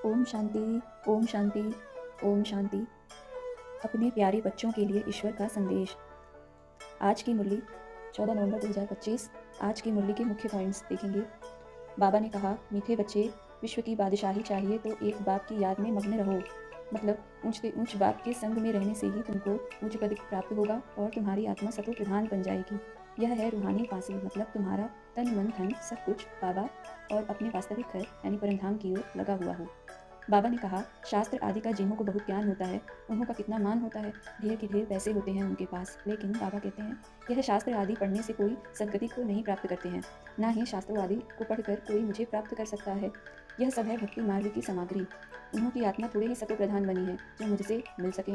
ओम शांति, ओम शांति, ओम शांति। अपने प्यारे बच्चों के लिए ईश्वर का संदेश। आज की मुरली 14 नवंबर 2025। आज की मुरली के मुख्य पॉइंट्स देखेंगे। बाबा ने कहा, मीठे बच्चे, विश्व की बादशाही चाहिए तो एक बाप की याद में मग्न रहो। मतलब ऊंच से ऊंच बाप के संग में रहने से ही तुमको ऊंच पद प्राप्त होगा और तुम्हारी आत्मा सतो प्रधान बन जाएगी। यह है रूहानी फांसी, मतलब तुम्हारा तन मन धन सब कुछ बाबा और अपने वास्तविक घर यानी परमधाम की ओर लगा हुआ हो। बाबा ने कहा, शास्त्र आदि का जिन्हों को बहुत ज्ञान होता है उन्हों का कितना मान होता है, ढेर के ढेर पैसे होते हैं उनके पास, लेकिन बाबा कहते हैं यह शास्त्र आदि पढ़ने से कोई सद्गति को नहीं प्राप्त करते हैं, ना ही शास्त्रों आदि को पढ़कर कोई मुझे प्राप्त कर सकता है। यह सब है भक्ति मार्ग की सामग्री। उन्हों की आत्मा थोड़े ही सतो प्रधान बनी है जो मुझसे मिल सके।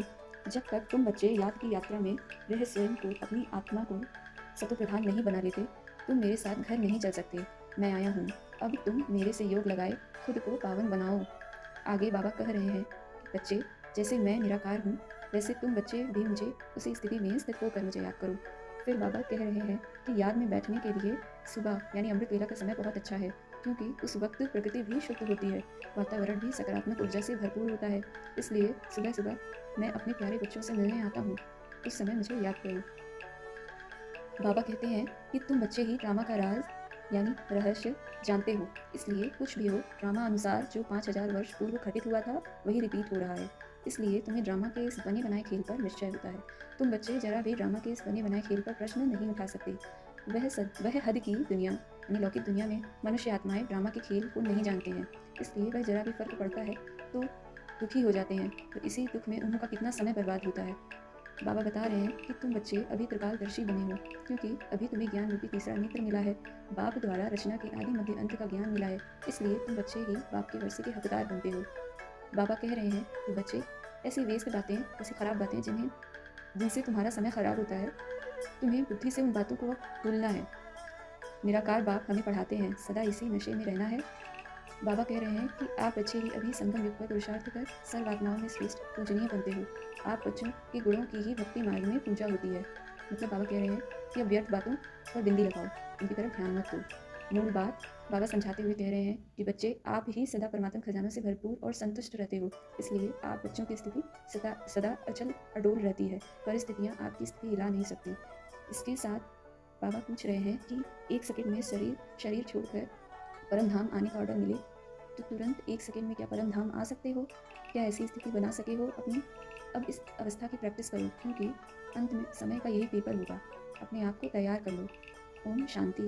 जब तक तुम बच्चे याद की यात्रा में रह स्वयं को अपनी आत्मा को सतो प्रधान नहीं बना लेते, तुम मेरे साथ घर नहीं चल सकते। मैं आया हूँ, अब तुम मेरे से योग लगाए खुद को पावन बनाओ। आगे बाबा कह रहे हैं कि बच्चे, जैसे मैं निराकार हूँ वैसे तुम बच्चे भी मुझे उसी स्थिति में स्थित होकर मुझे याद करो। फिर बाबा कह रहे हैं कि याद में बैठने के लिए सुबह यानी अमृत वेला का समय बहुत अच्छा है, क्योंकि उस वक्त प्रकृति भी शुद्ध होती है, वातावरण भी सकारात्मक ऊर्जा से भरपूर होता है। इसलिए सुबह सुबह मैं अपने प्यारे बच्चों से मिलने आता हूँ, उस समय मुझे याद करो। बाबा कहते हैं कि तुम बच्चे ही ड्रामा का राज यानी रहस्य जानते हो, इसलिए कुछ भी हो ड्रामा अनुसार जो 5000 वर्ष पूर्व घटित हुआ था वही रिपीट हो रहा है। इसलिए तुम्हें ड्रामा के इस बने बनाए खेल पर निश्चय होता है। तुम बच्चे जरा भी ड्रामा के इस बने बनाए खेल पर प्रश्न नहीं उठा सकते। वह हद की दुनिया यानी लौकिक दुनिया में मनुष्य आत्माएं ड्रामा के खेल को नहीं जानते हैं, इसलिए वह जरा भी फर्क पड़ता है तो दुखी हो जाते हैं, तो इसी दुख में उनका कितना समय बर्बाद होता है। बाबा बता रहे हैं कि तुम बच्चे अभी त्रिकालदर्शी बने हो, क्योंकि अभी तुम्हें ज्ञान रूपी तीसरा नेत्र मिला है। बाप द्वारा रचना के आदि मध्य अंत का ज्ञान मिला है, इसलिए तुम बच्चे ही बाप के वर्षे के हकदार बनते हो। बाबा कह रहे हैं कि बच्चे, ऐसी वेस्ट बातें, ऐसी खराब बातें जिनसे तुम्हारा समय खराब होता है, तुम्हें बुद्धि से उन बातों को भूलना है। निराकार बाप हमें पढ़ाते हैं सदा इसी नशे में रहना है। बाबा कह रहे हैं कि आप बच्चे ही अभी संगम युग पर पुरुषार्थ कर सर्व आत्माओं में श्रेष्ठ पूजनीय बनते हो। आप बच्चों के गुणों की ही भक्ति मार्ग में पूजा होती है। मतलब बाबा कह रहे हैं कि अब व्यर्थ बातों पर बिंदी लगाओ, उनकी तरफ ध्यान मत दो। मूल बात बाबा समझाते हुए कह रहे हैं कि बच्चे, आप ही सदा परमात्मा खजाना से भरपूर और संतुष्ट रहते हो, इसलिए आप बच्चों की स्थिति सदा सदा अचल अडोल रहती है। परिस्थितियाँ आपकी स्थिति हिला नहीं सकती। इसके साथ बाबा पूछ रहे हैं कि एक सेकंड में शरीर छोड़कर परम धाम आने का ऑर्डर मिले तो तुरंत एक सेकंड में क्या परम धाम आ सकते हो? क्या ऐसी स्थिति बना सके हो अपनी? अब इस अवस्था की प्रैक्टिस करो, क्योंकि अंत में समय का यही पेपर होगा। अपने आप को तैयार कर लो। ओम शांति।